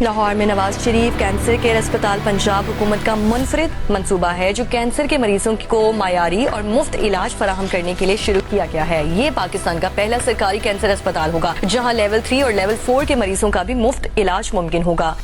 लाहौर में Nawaz Sharif cancer care अस्पताल पंजाब हुकूमत का मुनफरिद मंसूबा है जो कैंसर के मरीजों को मायारी और मुफ्त इलाज फराहम करने के लिए शुरू किया गया है। ये पाकिस्तान का पहला सरकारी कैंसर अस्पताल होगा जहां लेवल 3 और लेवल 4 के मरीजों का भी मुफ्त इलाज मुमकिन होगा।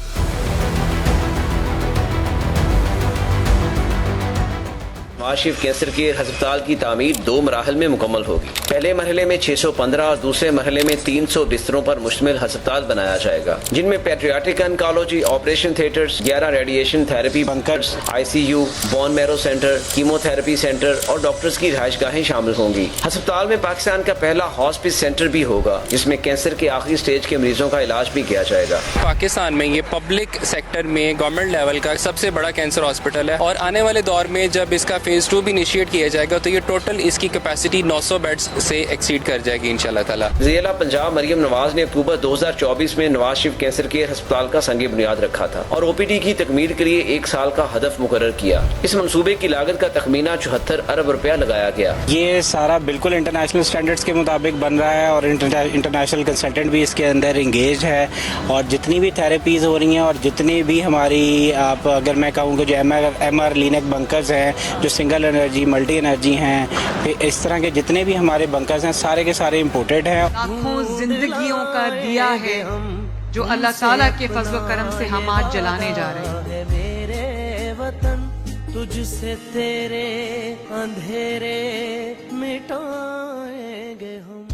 नवाज शरीफ कैंसर केयर अस्पताल की तामीर 2 मराहल में मुकम्मल होगी। पहले मरहले में 615 और दूसरे मरहले में 300 बिस्तरों पर मुश्तमिल अस्पताल बनाया जाएगा जिनमें patriotic oncology, operation theatres, 11 radiation therapy bunkers, ICU, bone marrow centre, chemotherapy centre और डॉक्टर्स की रिहाइशगाहें शामिल होंगी। अस्पताल में पाकिस्तान का पहला हॉस्पिस सेंटर भी होगा जिसमें कैंसर के आखिरी स्टेज के मरीजों का इलाज भी किया जाएगा। पाकिस्तान में ये पब्लिक सेक्टर में गवर्नमेंट लेवल का सबसे बड़ा कैंसर हॉस्पिटल है और आने वाले दौर में जब इसका फेज 2 भी इनिशिएट किया जाएगा तो ये टोटल इसकी कैपेसिटी 900 बेड्स से एक्सीड कर जाएगी इंशाल्लाह ताला। वज़ीर-ए-आला पंजाब मरियम नवाज ने अक्टूबर 2024 में नवाज शरीफ कैंसर केयर अस्पताल का संग बुनियाद रखा था और OPD की तकमील के लिए 1 साल का हदफ मुकर्रर किया। इस मंसूबे की लागत का तखमीना 74 अरब रुपया लगाया गया। ये सारा बिल्कुल इंटरनेशनल स्टैंडर्ड्स के मुताबिक बन रहा है और इंटरनेशनल कंसल्टेंट भी इसके अंदर इंगेज है और जितनी भी थेरेपीज हो रही हैं और जितनी भी हमारी आप अगर मैं कहूँ कि जो MR लीनेक बंकर्स हैं जो सिंगल एनर्जी मल्टी एनर्जी हैं, फिर इस तरह के जितने भी हमारे बंकर्स हैं सारे के सारे इम्पोर्टेड हैं। लाखों जिंदगियों का दिया है जो अल्लाह ताला के फजल करम से हम आज जलाने जा रहे हैं। मेरे वतन तुझसे तेरे अंधेरे मिटाएंगे हम।